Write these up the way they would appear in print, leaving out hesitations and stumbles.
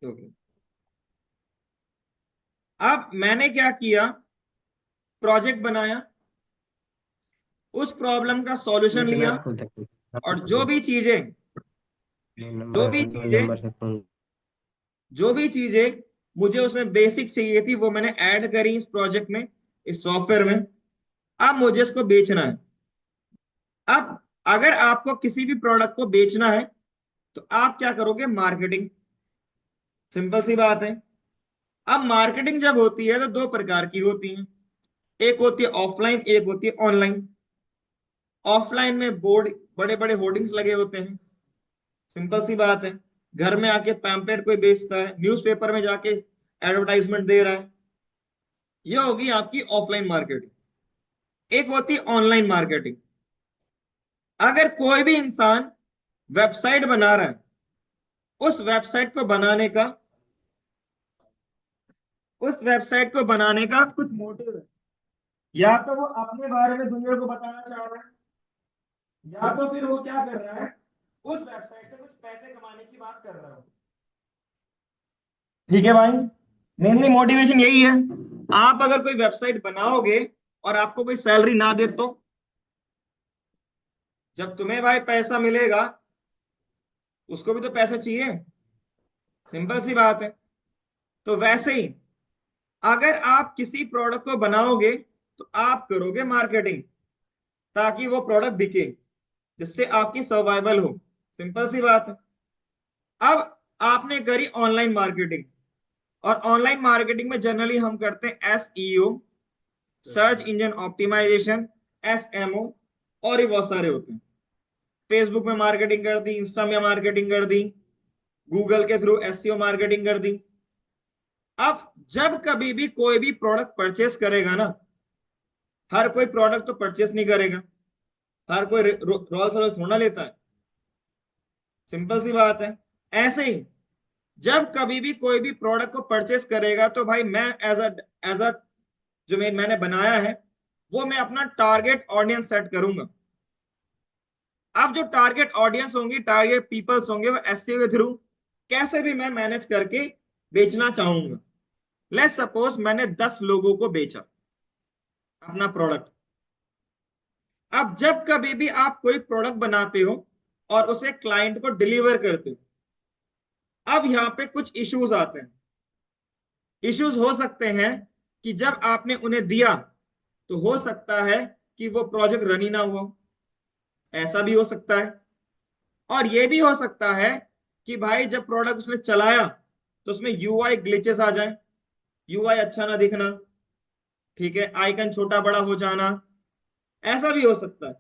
Okay. अब मैंने क्या किया, प्रोजेक्ट बनाया, उस प्रॉब्लम का सॉल्यूशन देखिए मैं लिया, आपको बताती और हूँ। जो नंबर भी दो चीजें नंबर से फोन। जो भी चीजें मुझे उसमें बेसिक चाहिए थी वो मैंने ऐड करी इस प्रोजेक्ट में, इस सॉफ्टवेयर में। अब मुझे इसको बेचना है। अब अगर आपको किसी भी प्रोडक्ट को बेचना है तो आप क्या करोगे, मार्केटिंग। सिंपल सी बात है। अब मार्केटिंग जब होती है तो दो प्रकार की होती है, एक होती है ऑफलाइन, एक होती है ऑनलाइन। ऑफलाइन में बोर्ड, बड़े बड़े होर्डिंग्स लगे होते हैं। सिंपल सी बात है। घर में आके पैम्पलेट कोई बेचता है, न्यूज़पेपर में जाके एडवर्टाइजमेंट दे रहा है। ये होगी आपकी ऑफलाइन मार्केटिंग। एक होती है ऑनलाइन मार्केटिंग। अगर कोई भी इंसान वेबसाइट बना रहा है, उस वेबसाइट को बनाने का उस वेबसाइट को बनाने का कुछ मोटिव है। या तो वो अपने बारे में दुनिया को बताना चाह रहा है, या तो फिर वो क्या कर रहा है, उस वेबसाइट से कुछ पैसे कमाने की बात कर रहा है। ठीक है भाई, मेनली मोटिवेशन यही है। आप अगर कोई वेबसाइट बनाओगे और आपको कोई सैलरी ना दे तो जब तुम्हें भाई पैसा मिलेगा, उसको भी तो पैसा चाहिए। सिंपल सी बात है। तो वैसे ही अगर आप किसी प्रोडक्ट को बनाओगे तो आप करोगे मार्केटिंग, ताकि वो प्रोडक्ट बिके, जिससे आपकी सर्वाइवल हो। सिंपल सी बात है। अब आपने करी ऑनलाइन मार्केटिंग, और ऑनलाइन मार्केटिंग में जनरली हम करते हैं SEO, search engine optimisation, SMO, और ये बहुत सारे होते हैं। फेसबुक में मार्केटिंग कर दी, इंस्टा में मार्केटिंग कर दी, गूगल के थ्रू SEO मार्केटिंग कर दी। अब जब कभी भी कोई भी प्रोडक्ट परचेस करेगा ना, हर कोई प्रोडक्ट तो परचेस नहीं करेगा। हर कोई रोल्स रॉयस थोड़ा लेता है। सिंपल सी बात है। ऐसे ही जब कभी भी कोई भी प्रोडक्ट को परचेस करेगा तो भाई मैं एज अ जो मैंने बनाया है, वो मैं अपना टारगेट ऑडियंस सेट करूंगा। अब जो टारगेट ऑडियंस होंगी, टारगेट पीपल्स होंगे, वो एसईओ के थ्रू कैसे भी मैं मैनेज करके बेचना चाहूंगा। लेट्स सपोज मैंने 10 लोगों को बेचा अपना प्रोडक्ट। अब जब कभी भी आप कोई प्रोडक्ट बनाते हो और उसे क्लाइंट को डिलीवर करते हो, अब यहाँ पे कुछ इश्यूज आते हैं। इश्यूज हो सकते हैं कि जब आपने उन्हें दिया तो हो सकता है कि वो प्रोजेक्ट रन ही ना हुआ, ऐसा भी हो सकता है। और ये भी हो सकता है कि भाई जब प्रोडक्ट उसने चलाया तो उसमें यूआई ग्लिचेस आ जाए, यूआई अच्छा ना दिखना, ठीक है, आइकन छोटा बड़ा हो जाना, ऐसा भी हो सकता है।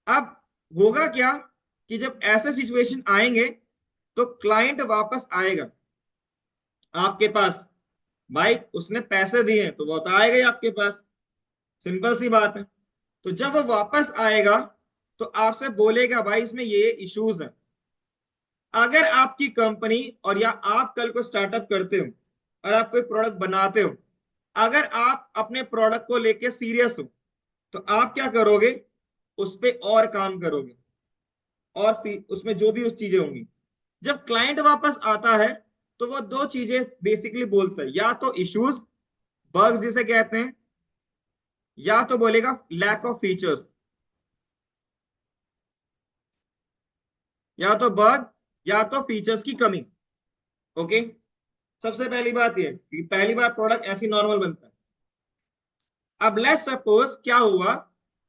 अब होगा क्या कि जब ऐसे सिचुएशन आएंगे तो क्लाइंट वापस आएगा आपके पास। भाई उसने पैसे दिए हैं तो वो तो आएगा ही आपके पास। सिंपल सी बात है। तो जब वो वापस आएगा तो आपसे बोलेगा भाई इसमें ये इश्यूज है। अगर आपकी कंपनी और या आप कल को स्टार्टअप करते हो और आप कोई प्रोडक्ट बनाते हो, अगर आप अपने प्रोडक्ट को लेके सीरियस हो तो आप क्या करोगे, उस पे और काम करोगे, और उसमें जो भी उस चीजें होंगी। जब क्लाइंट वापस आता है तो वो दो चीजें बेसिकली बोलता है, या तो इश्यूज, बग्स जिसे कहते हैं, या तो बोलेगा लैक ऑफ फीचर्स, या तो बग, या तो फीचर्स की कमी। ओके। सबसे पहली बात ये कि पहली बार प्रोडक्ट ऐसी नॉर्मल बनता है। अब लेट्स सपोज क्या हुआ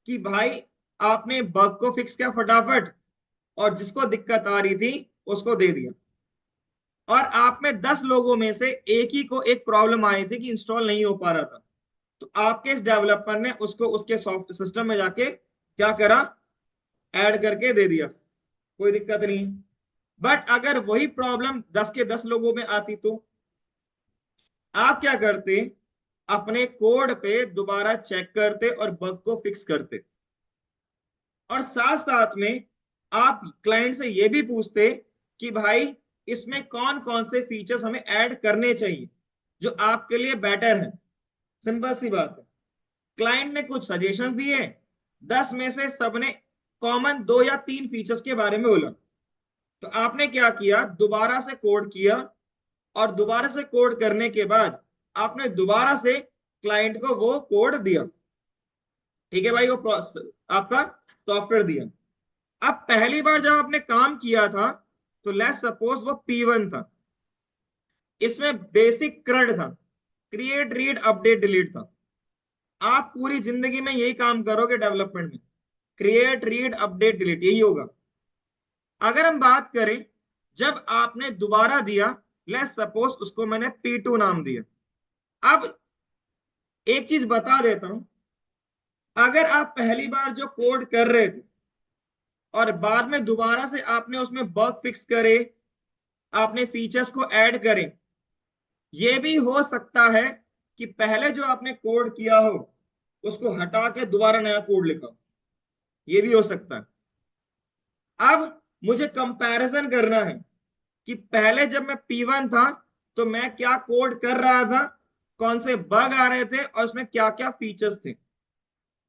कि भाई आपने बग को फिक्स किया फटाफट, और जिसको दिक्कत आ रही थी उसको दे दिया। और आप में 10 लोगों में से एक ही को एक प्रॉब्लम आई थी कि इंस्टॉल नहीं हो पा रहा था, तो आपके इस डेवलपर ने उसको उसके सॉफ्ट सिस्टम में जाके क्या करा, ऐड करके दे दिया, कोई दिक्कत नहीं। बट अगर वही प्रॉब्लम 10 के 10 लोगों में आती तो आप क्या करते, अपने कोड पे दोबारा चेक करते और बग को फिक्स करते। और साथ साथ में आप क्लाइंट से ये भी पूछते कि भाई इसमें कौन कौन से फीचर्स हमें ऐड करने चाहिए जो आपके लिए बेटर है। सिंपल सी बात है। क्लाइंट ने कुछ सजेशंस दिए, 10 में से सबने कॉमन 2 या 3 फीचर्स के बारे में बोला, तो आपने क्या किया, दोबारा से कोड किया और दोबारा से कोड करने के बाद आपने दोबारा से क्लाइंट को वो कोड दिया, ठीक है भाई, वो आपका सॉफ्टवेयर दिया। अब पहली बार जब आपने काम किया था तो लेट्स सपोज वो P1 था, इसमें बेसिक CRUD था, क्रिएट रीड अपडेट डिलीट था। आप पूरी जिंदगी में यही काम करोगे डेवलपमेंट में, क्रिएट रीड अपडेट डिलीट, यही होगा। अगर हम बात करें जब आपने दोबारा दिया, लेट्स सपोज उसको मैंने P2 नाम दिया। अब एक चीज बता देता हूं, अगर आप पहली बार जो कोड कर रहे थे और बाद में दोबारा से आपने उसमें बग फिक्स करे, आपने फीचर्स को ऐड करे, ये भी हो सकता है कि पहले जो आपने कोड किया हो उसको हटा के दोबारा नया कोड लिखा हो, ये भी हो सकता है। अब मुझे कंपैरिजन करना है कि पहले जब मैं P1 था तो मैं क्या कोड कर रहा था, कौन से बग आ रहे थे और उसमें क्या क्या फीचर्स थे,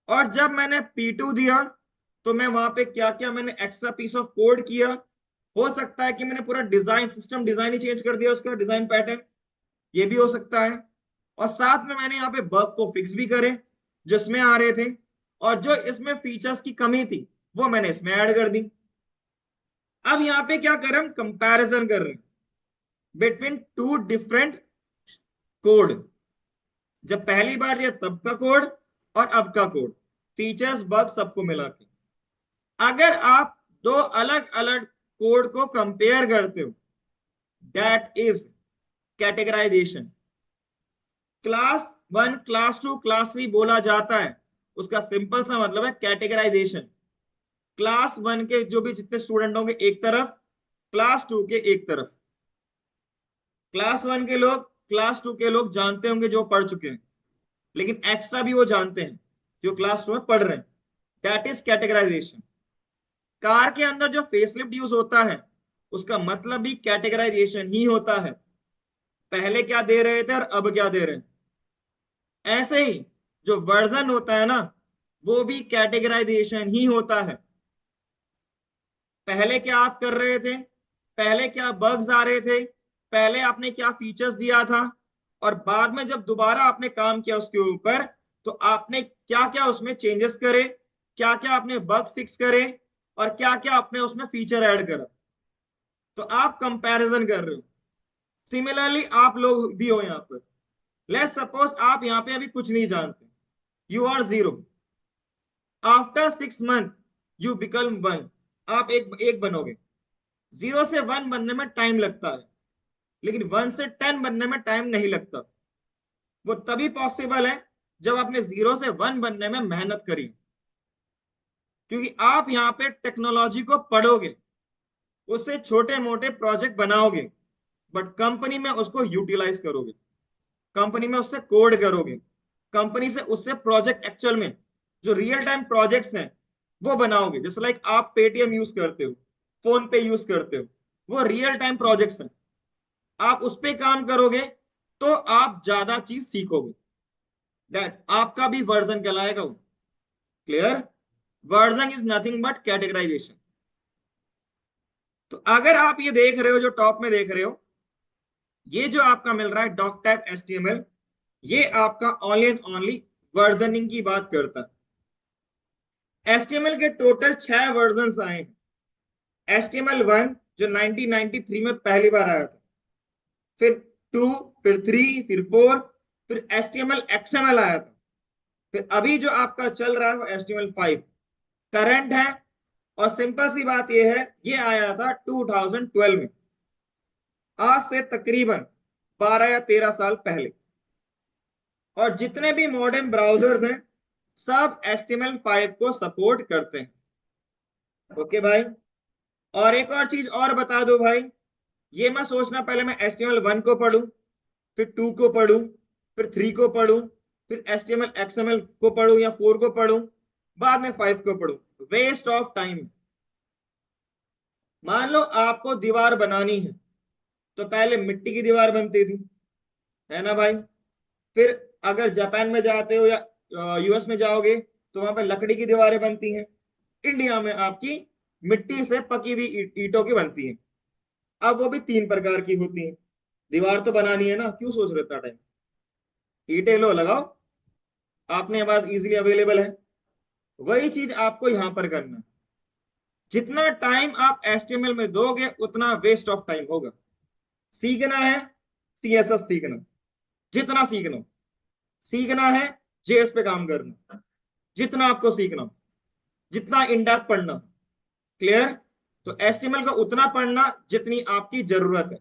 और जब मैंने P2 दिया तो मैं वहां पे क्या क्या मैंने एक्स्ट्रा पीस ऑफ कोड किया। हो सकता है कि मैंने पूरा डिजाइन सिस्टम डिजाइन ही चेंज कर दिया, उसका डिजाइन पैटर्न, ये भी हो सकता है। और साथ में मैंने यहाँ पे बग को फिक्स भी करे जो इसमें आ रहे थे, और जो इसमें फीचर्स की कमी थी वो मैंने इसमें ऐड कर दी। अब यहाँ पे क्या कर रहे हैं, हम कंपैरिजन कर रहे हैं बिटवीन टू डिफरेंट कोड, जब पहली बार दिया तब का कोड और अब का कोड, फीचर्स बग सबको मिला के। अगर आप दो अलग अलग कोड को कंपेयर करते हो, that is categorisation. Class 1 class 2 class 3 बोला जाता है, उसका सिंपल सा मतलब है कैटेगराइजेशन। क्लास 1 के जो भी जितने स्टूडेंट होंगे एक तरफ, क्लास 2 के एक तरफ। क्लास 1 के लोग क्लास 2 के लोग जानते होंगे जो पढ़ चुके हैं, लेकिन एक्स्ट्रा भी वो जानते हैं जो क्लास 2 में पढ़ रहे हैं, दैट इज कैटेगराइजेशन। कार के अंदर जो फेसलिफ्ट यूज होता है उसका मतलब भी कैटेगराइजेशन ही होता है, पहले क्या दे रहे थे और अब क्या दे रहे हैं। ऐसे ही जो वर्जन होता है ना, वो भी कैटेगराइजेशन ही होता है। पहले क्या आप कर रहे थे, पहले क्या बग्स आ रहे थे, पहले आपने क्या फीचर्स दिया था, और बाद में जब दोबारा आपने काम किया उसके ऊपर तो आपने क्या क्या उसमें चेंजेस करे, क्या क्या आपने बग फिक्स करे, और क्या क्या आपने उसमें फीचर ऐड करा। तो आप कंपैरिजन कर रहे हो। सिमिलरली आप लोग भी हो यहाँ पर। लेट्स सपोज आप यहाँ पे अभी कुछ नहीं जानते, you are zero. After 6 month you become one, आप एक एक बनोगे। 0 से 1 बनने में टाइम लगता है, लेकिन 1 से 10 बनने में टाइम नहीं लगता। वो तभी पॉसिबल है जब आपने 0 से 1 बनने में मेहनत करी, क्योंकि आप यहाँ पे टेक्नोलॉजी को पढ़ोगे, उससे छोटे मोटे प्रोजेक्ट बनाओगे, बट कंपनी में उसको यूटिलाइज करोगे, कंपनी में उससे कोड करोगे, कंपनी से उससे प्रोजेक्ट एक्चुअल में जो रियल टाइम प्रोजेक्ट्स हैं वो बनाओगे। जैसे लाइक आप पेटीएम यूज करते हो, फोन पे यूज करते हो, वो रियल टाइम प्रोजेक्ट्स हैं, आप उस पे काम करोगे तो आप ज्यादा चीज सीखोगे। दैट आपका भी वर्जन कहलाएगा वो। Clear? Version is nothing but categorisation. तो अगर आप ये देख रहे हो, जो टॉप में देख रहे हो, ये जो आपका मिल रहा है डॉक टाइप HTML, ये आपका ओनली एंड ओनली वर्जनिंग की बात करता है। HTML के टोटल 6 वर्जन आए हैं। HTML1 जो 1993 में पहली बार आया था, फिर 2, फिर 3, फिर 4, फिर HTML XML आया था, फिर अभी जो आपका चल रहा है वो HTML5 करंट है। और सिंपल सी बात ये है, ये आया था 2012 में, आज से तकरीबन 12 या 13 साल पहले। और जितने भी मॉडर्न ब्राउजर्स हैं सब HTML5 को सपोर्ट करते हैं। ओके भाई, और एक और चीज और बता दो भाई, ये मत सोचना पहले मैं HTML1 को पढ़ूं, फिर 2 को पढ़ूं, फिर 3 को पढ़ूं, फिर HTML XML को पढ़ूं या 4 को पढ़ूं, बाद में 5 को पढ़ूं, वेस्ट ऑफ टाइम। मान लो आपको दीवार बनानी है तो पहले मिट्टी की दीवार बनती थी, है ना भाई। फिर अगर जापान में जाते हो या US में जाओगे तो वहां पर लकड़ी की दीवारें बनती हैं। इंडिया में आपकी मिट्टी से पकी हुई ईंटों की बनती हैं। अब वो भी 3 प्रकार की होती हैं, दीवार तो बनानी है ना, क्यों सोच रहे इतना टाइम? ईंटें लो लगाओ, आपने पास इजीली अवेलेबल है। वही चीज आपको यहां पर करना है। जितना टाइम आप एचटीएमएल में दोगे उतना वेस्ट ऑफ टाइम होगा। सीखना है सीएसएस सीखना, जितना सीखना सीखना है, जेएस पे काम करना, जितना आपको सीखना, जितना इंडेप्थ पढ़ना। क्लियर? तो एचटीएमएल का उतना पढ़ना जितनी आपकी जरूरत है,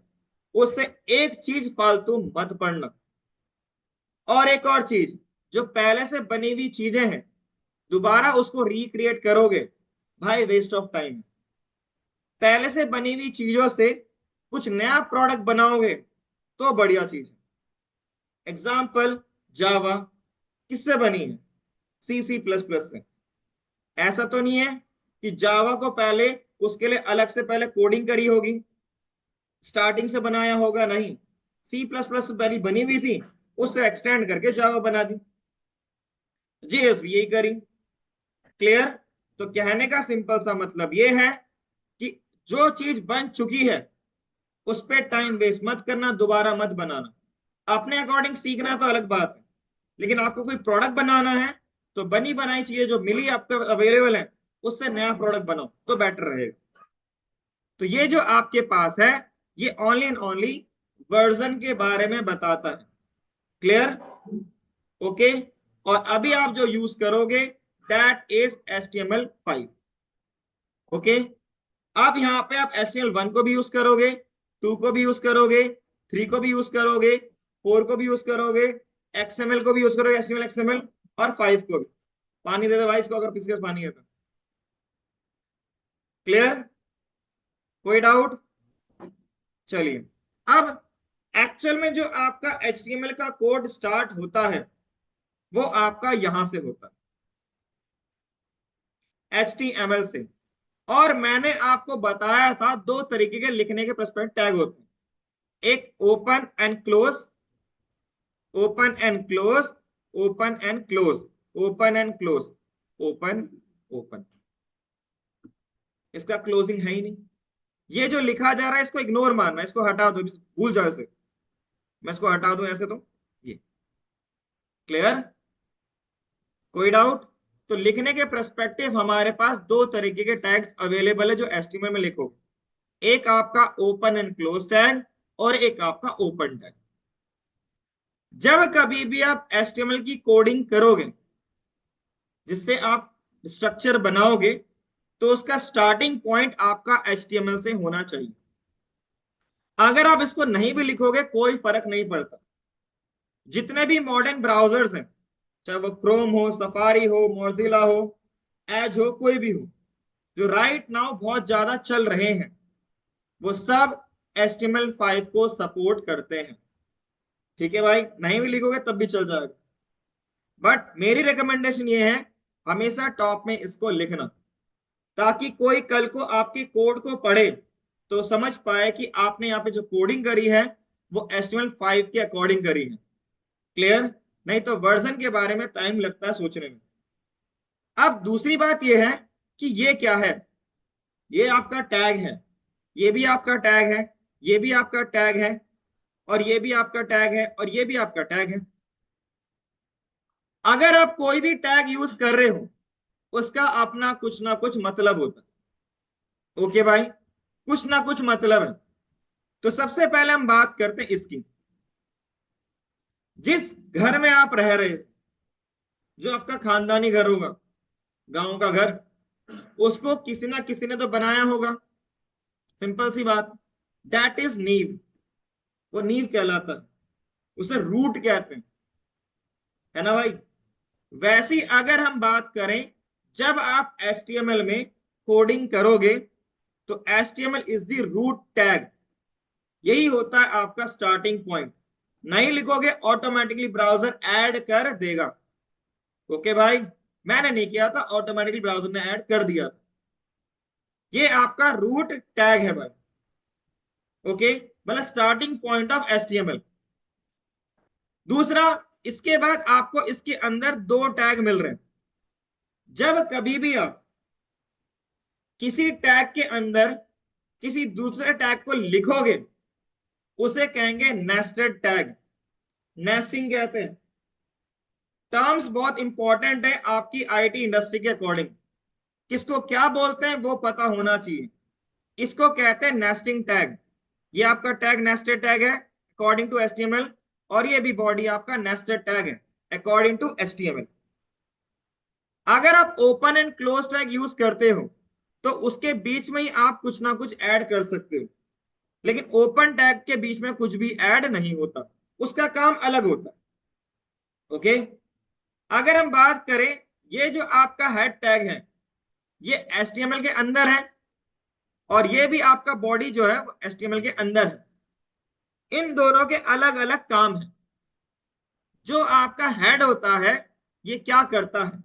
उससे एक चीज फालतू मत पढ़ना। और एक और चीज, जो पहले से बनी हुई चीजें हैं दोबारा उसको रिक्रिएट करोगे, भाई वेस्ट ऑफ टाइम है। पहले से बनी हुई चीजों से कुछ नया प्रोडक्ट बनाओगे तो बढ़िया चीज है। एग्जाम्पल, जावा किससे बनी है? सी सी प्लस प्लस से। ऐसा तो नहीं है कि जावा को पहले उसके लिए अलग से पहले कोडिंग करी होगी, स्टार्टिंग से बनाया होगा, नहीं। सी प्लस प्लस पहले बनी हुई थी, उससे एक्सटेंड करके जावा बना दी। जेएस भी यही करी। क्लियर? तो कहने का सिंपल सा मतलब ये है कि जो चीज बन चुकी है उस पर टाइम वेस्ट मत करना, दोबारा मत बनाना। अपने अकॉर्डिंग सीखना तो अलग बात है, लेकिन आपको कोई प्रोडक्ट बनाना है तो बनी बनाई चीजें जो मिली आपको अवेलेबल है उससे नया प्रोडक्ट बनाओ तो बेटर रहेगा। तो ये जो आपके पास है ये ओनली एंड ओनली वर्जन के बारे में बताता है। क्लियर? ओके। और अभी आप जो यूज करोगे दैट इज HTML5। ओके। अब यहाँ पे आप HTML1 को भी यूज करोगे, 2 को भी यूज करोगे, 3 को भी यूज करोगे, 4 को भी यूज करोगे, XML को भी यूज करोगे, HTML XML, और 5 को भी। पानी दे दे भाई इसको अगर किसी के पास पानी है तो। क्लियर? कोई डाउट? चलिए, अब एक्चुअल में जो आपका HTML का कोड स्टार्ट होता है वो आपका यहां से होता है, HTML से। और मैंने आपको बताया था दो तरीके के लिखने के पर्सपेक्ट टैग होते हैं, एक open and close, open and close, open and close, open and close, open, open. इसका क्लोजिंग है ही नहीं। ये जो लिखा जा रहा है इसको इग्नोर मारना, इसको हटा दो, भूल जाओ इसे। मैं इसको हटा दूं ऐसे तो ये। क्लियर? कोई डाउट? तो लिखने के पर्सपेक्टिव हमारे पास दो तरीके के टैग्स अवेलेबल है जो एचटीएमएल में लिखोगे। एक आपका ओपन एंड क्लोज टैग और एक आपका ओपन टैग। जब कभी भी आप HTML की कोडिंग करोगे जिससे आप स्ट्रक्चर बनाओगे तो उसका स्टार्टिंग पॉइंट आपका HTML से होना चाहिए। अगर आप इसको नहीं भी लिखोगे कोई फर्क नहीं पड़ता। जितने भी मॉडर्न ब्राउजर्स हैं, चाहे वो क्रोम हो, सफारी हो, मोजिला हो, एज हो, कोई भी हो, जो राइट नाउ बहुत ज्यादा चल रहे हैं, वो सब HTML5 को सपोर्ट करते हैं। ठीक है भाई, नहीं भी लिखोगे तब भी चल जाएगा। बट मेरी रिकमेंडेशन ये है हमेशा टॉप में इसको लिखना, ताकि कोई कल को आपके कोड को पढ़े तो समझ पाए कि आपने यहाँ पे जो कोडिंग करी है वो HTML5 के अकॉर्डिंग करी है। क्लियर? नहीं तो वर्जन के बारे में टाइम लगता है सोचने में। अब दूसरी बात यह है कि ये क्या है, ये आपका टैग है, ये भी आपका टैग है, ये भी आपका टैग है, और ये भी आपका टैग है, और ये भी आपका टैग है। अगर आप कोई भी टैग यूज कर रहे हो उसका अपना कुछ ना कुछ मतलब होता है। ओके भाई, कुछ ना कुछ मतलब है। तो सबसे पहले हम बात करते हैं इसकी। जिस घर में आप रह रहे हो, जो आपका खानदानी घर होगा, गांव का घर, उसको किसी ना किसी ने तो बनाया होगा। सिंपल सी बात, दैट इज नींव। वो नींव कहलाता है, उसे रूट कहते हैं, है ना भाई? वैसी अगर हम बात करें, जब आप HTML में कोडिंग करोगे तो HTML is the root tag, यही होता है आपका स्टार्टिंग पॉइंट। नहीं लिखोगे ऑटोमेटिकली ब्राउजर ऐड कर देगा। ओके भाई, मैंने नहीं किया था, ऑटोमेटिकली ब्राउजर ने ऐड कर दिया था। ये आपका रूट टैग है भाई। ओके, मतलब स्टार्टिंग पॉइंट ऑफ HTML। दूसरा, इसके बाद आपको इसके अंदर दो टैग मिल रहे हैं। जब कभी भी आप किसी टैग के अंदर किसी दूसरे टैग को लिखोगे उसे कहेंगे नेस्टेड टैग, नेस्टिंग कहते हैं। टर्म्स बहुत इंपॉर्टेंट है आपकी आईटी इंडस्ट्री के अकॉर्डिंग, किसको क्या बोलते हैं वो पता होना चाहिए। इसको कहते हैं नेस्टिंग टैग। ये आपका टैग नेस्टेड टैग है अकॉर्डिंग टू एचटीएमएल, और ये भी बॉडी आपका नेस्टेड टैग है अकॉर्डिंग टू एचटीएमएल। अगर आप open and close tag use करते हो तो उसके बीच में ही आप कुछ ना कुछ ऐड कर सकते हो, लेकिन ओपन टैग के बीच में कुछ भी ऐड नहीं होता, उसका काम अलग होता है। ओके, अगर हम बात करें, ये जो आपका हेड टैग है ये एचटीएमएल के अंदर है, और ये भी आपका बॉडी जो है वो एचटीएमएल के अंदर है। इन दोनों के अलग अलग काम है। जो आपका हेड होता है ये क्या करता है,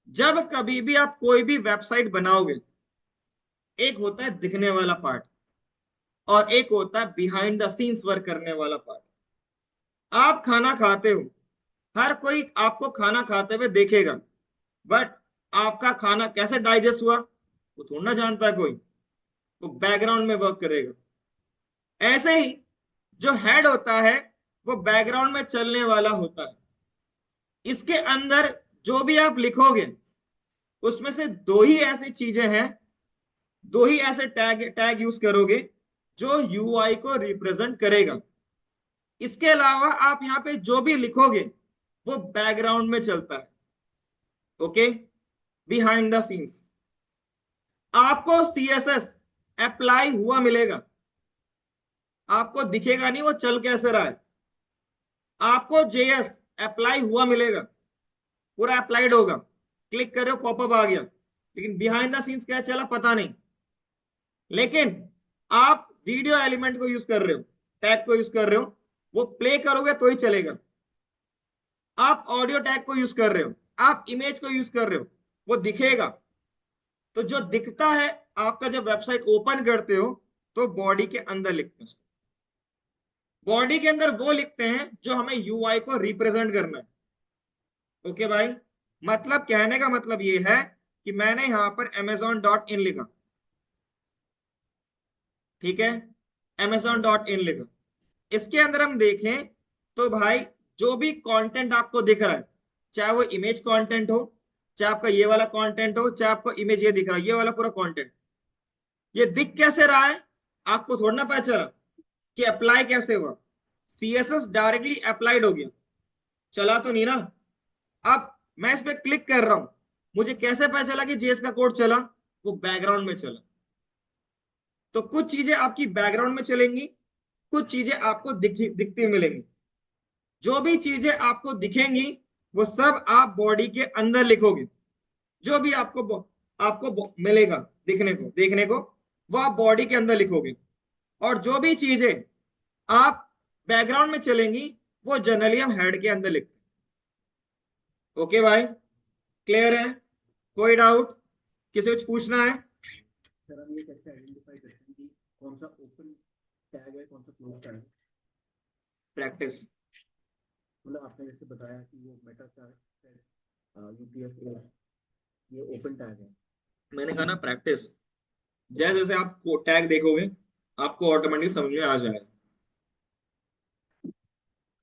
जब कभी भी आप कोई भी वेबसाइट बनाओगे, एक होता है दिखने वाला पार्ट और एक होता है बिहाइंड द सीन्स वर्क करने वाला पार्ट। आप खाना खाते हो, हर कोई आपको खाना खाते हुए देखेगा, बट आपका खाना कैसे डाइजेस्ट हुआ वो थोड़ा ना जानता है कोई, वो बैकग्राउंड में वर्क करेगा। ऐसे ही जो हेड होता है वो बैकग्राउंड में चलने वाला होता है। इसके अंदर जो भी आप लिखोगे उसमें से दो ही ऐसी चीजें हैं, दो ही ऐसे टैग टैग यूज करोगे जो यूआई को रिप्रेजेंट करेगा। इसके अलावा आप यहाँ पे जो भी लिखोगे वो बैकग्राउंड में चलता है। Okay, behind the scenes. आपको सीएसएस अप्लाई हुआ मिलेगा, आपको दिखेगा नहीं वो चल कैसे रहा है। आपको जेएस अप्लाई हुआ मिलेगा, पूरा अप्लाइड होगा, क्लिक कर रहे हो पॉपअप आ गया, लेकिन बिहाइंड द सीन्स क्या चला पता नहीं। लेकिन आप वीडियो एलिमेंट को यूज कर रहे हो, टैग को यूज कर रहे हो, वो प्ले करोगे तो ही चलेगा। आप ऑडियो टैग को यूज कर रहे हो, आप इमेज को यूज कर रहे हो, वो दिखेगा। तो जो दिखता है आपका जब वेबसाइट ओपन करते हो तो बॉडी के अंदर लिखते हैं, बॉडी के अंदर वो लिखते हैं जो हमें यूआई को रिप्रेजेंट करना है। ओके भाई, मतलब कहने का मतलब ये है कि मैंने यहां पर amazon.in लिखा, ठीक है, amazon.in लिखा। इसके अंदर हम देखें तो भाई जो भी कंटेंट आपको दिख रहा है, चाहे वो इमेज कंटेंट हो, चाहे आपका ये वाला कंटेंट हो, चाहे आपको इमेज ये दिख रहा है, ये वाला पूरा कंटेंट, ये दिख कैसे रहा है आपको थोड़ा ना पता चला कि अप्लाई कैसे हुआ। सीएसएस डायरेक्टली अप्लाइड हो गया, चला तो नहीं ना। अब मैं इस पे क्लिक कर रहा हूं, मुझे कैसे पता चला कि जेएस का कोड चला, वो बैकग्राउंड में चला। तो कुछ चीजें आपकी बैकग्राउंड में चलेंगी, कुछ चीजें आपको दिखती मिलेंगी। जो भी चीजें आपको दिखेंगी वो सब आप बॉडी के अंदर लिखोगे, जो भी आपको मिलेगा देखने को वो आप बॉडी के अंदर लिखोगे। और जो भी चीजें आप बैकग्राउंड में चलेंगी वो जनरली हम हेड के अंदर लिखते हैं। ओके भाई, क्लियर है? कोई डाउट, किसी कुछ पूछना है? सर हम ये कैसे आइडेंटिफाई करते हैं कि कौन सा ओपन टैग है कौन सा क्लोज टैग है? प्रैक्टिस। मतलब आपने जैसे बताया कि वो मेटा टैग यूटीएफ ये ओपन टैग है, मैंने कहा ना प्रैक्टिस, जैसे जैसे आप टैग देखोगे आपको ऑटोमेटिक समझ में आ जाएगा।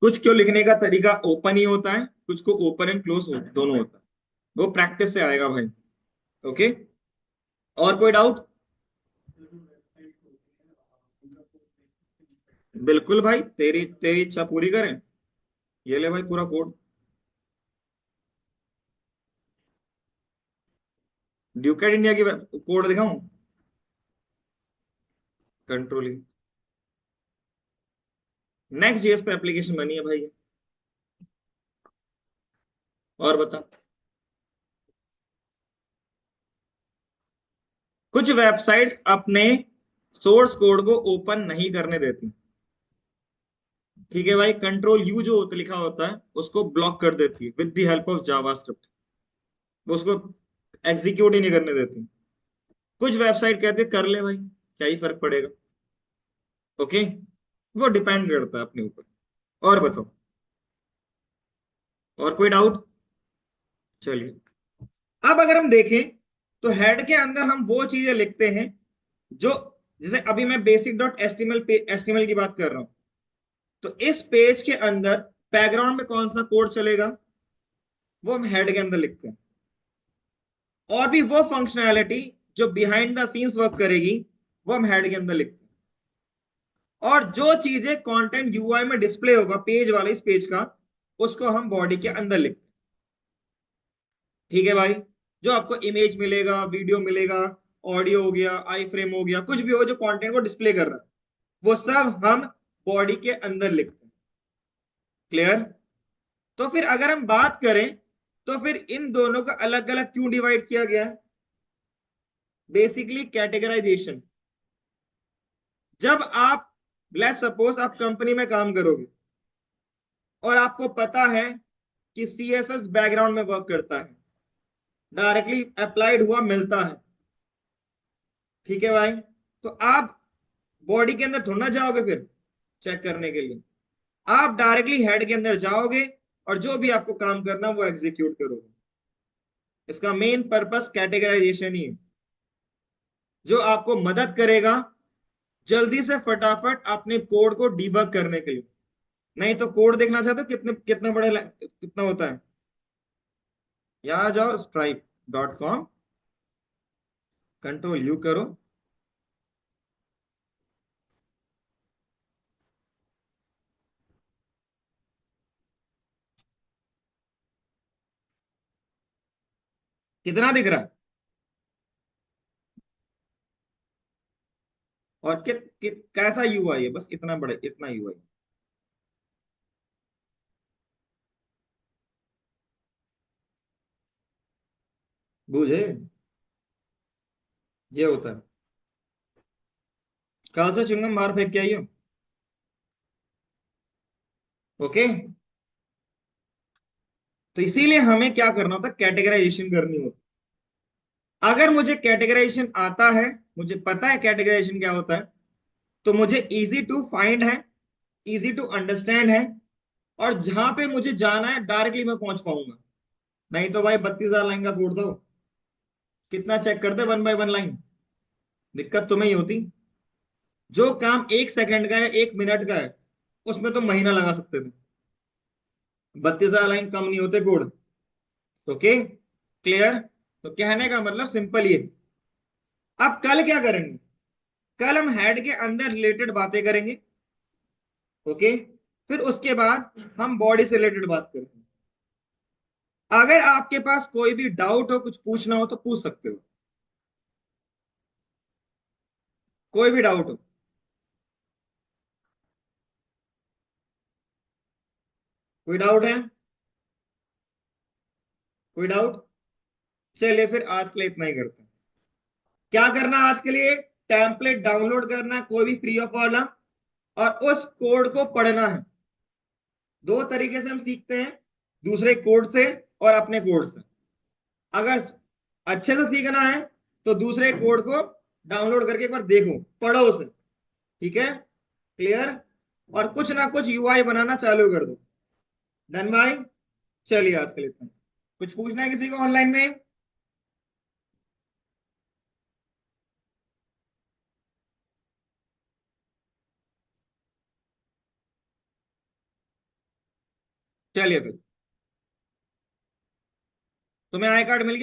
कुछ क्यों लिखने का तरीका ओपन ही होता है, कुछ को ओपन एंड क्लोज दोनों होता है, वो प्रैक्टिस से आएगा भाई। ओके, और कोई डाउट? बिल्कुल भाई, तेरी तेरी इच्छा पूरी करें। ये ले भाई पूरा कोड, ड्यूकेट इंडिया की कोड दिखाऊं, कंट्रोलिंग नेक्स्ट जेएस पे एप्लीकेशन बनी है भाई। और बता, कुछ वेबसाइट्स अपने सोर्स कोड को ओपन नहीं करने देती, ठीक है भाई, कंट्रोल यू जो होता लिखा होता है उसको ब्लॉक कर देती है with the help of JavaScript, वो उसको एग्जीक्यूट ही नहीं करने देती। कुछ वेबसाइट कहते हैं कर ले भाई, क्या ही फर्क पड़ेगा। ओके, वो डिपेंड करता है अपने ऊपर। और बताओ, और कोई डाउट? चलिए, अब अगर हम देखें तो हेड के अंदर हम वो चीजें लिखते हैं जो जैसे अभी मैं बेसिक डॉट एचटीएमएल की बात कर रहा हूं, तो इस पेज के अंदर बैकग्राउंड में कौन सा कोड चलेगा, वो हम हेड के अंदर लिखते हैं। और भी वो फंक्शनैलिटी जो बिहाइंड द सीन्स वर्क करेगी, वो हम हेड के अंदर लिखते हैं। और जो चीजें कंटेंट यूआई में डिस्प्ले होगा पेज वाले इस पेज का, उसको हम बॉडी के अंदर लिखते हैं। ठीक है भाई, जो आपको इमेज मिलेगा, वीडियो मिलेगा, ऑडियो हो गया, आई फ्रेम हो गया, कुछ भी हो जो कंटेंट को डिस्प्ले कर रहा है, वो सब हम बॉडी के अंदर लिखते हैं। क्लियर? तो फिर अगर हम बात करें, तो फिर इन दोनों को अलग अलग क्यों डिवाइड किया गया है? Basically categorisation. जब आप, लेट्स सपोज आप कंपनी में काम करोगे और आपको पता है कि सीएसएस बैकग्राउंड में वर्क करता है, डायरेक्टली अप्लाइड हुआ मिलता है, ठीक है भाई, तो आप बॉडी के अंदर थोड़ा ना जाओगे फिर चेक करने के लिए, आप डायरेक्टली हेड के अंदर जाओगे और जो भी आपको काम करना वो एग्जीक्यूट करोगे। इसका मेन पर्पस कैटेगराइजेशन ही है, जो आपको मदद करेगा जल्दी से फटाफट अपने कोड को डीबग करने के लिए। नहीं तो कोड देखना चाहते हो कितने कितना बड़ा कितना होता है, यहाँ जाओ stripe.com, कंट्रोल यू करो, कितना दिख रहा है? और कैसा यूआई है, बस इतना बड़ा इतना यूआई। बूझे? ये होता है। कल से चुंगम बाहर फेंक के आइयो। ओके, तो इसीलिए हमें क्या करना होता है, कैटेगराइजेशन करनी होती। अगर मुझे कैटेगराइजेशन आता है, मुझे पता है कैटेगराइजेशन क्या होता है, तो मुझे इजी टू फाइंड है, इजी टू अंडरस्टैंड है, और जहां पे मुझे जाना है डायरेक्टली मैं पहुंच पाऊंगा। नहीं तो भाई 32,000 लाइन का कोड दो, कितना चेक करते 1 बाय 1 लाइन, दिक्कत तुम्हें ही होती। जो काम 1 सेकंड का है, 1 मिनट का है, उसमें तो महीना लगा सकते थे। 32,000 लाइन कम नहीं होते कोड। Okay, clear? तो कहने का मतलब सिंपल ये। अब कल क्या करेंगे? कल हम हेड के अंदर रिलेटेड बातें करेंगे। ओके, फिर उसके बाद हम बॉडी से रिलेटेड बात करेंगे। अगर आपके पास कोई भी डाउट हो, कुछ पूछना हो, तो पूछ सकते हो, कोई भी डाउट हो। कोई डाउट है? कोई डाउट? चलिए फिर आज के लिए इतना ही करते हैं। क्या करना है आज के लिए? टेम्पलेट डाउनलोड करना है कोई भी फ्री ऑफ वाला, और उस कोड को पढ़ना है। दो तरीके से हम सीखते हैं, दूसरे कोड से और अपने कोड से। अगर अच्छे से सीखना है तो दूसरे कोड को डाउनलोड करके एक बार देखो, पढ़ो उसे। ठीक है? क्लियर? और कुछ ना कुछ यूआई बनाना चालू कर दो। डन भाई? चलिए आज के लिए इतना ही। कुछ पूछना है किसी को ऑनलाइन में? चलिए फिर, तुम्हें आई कार्ड मिल गया?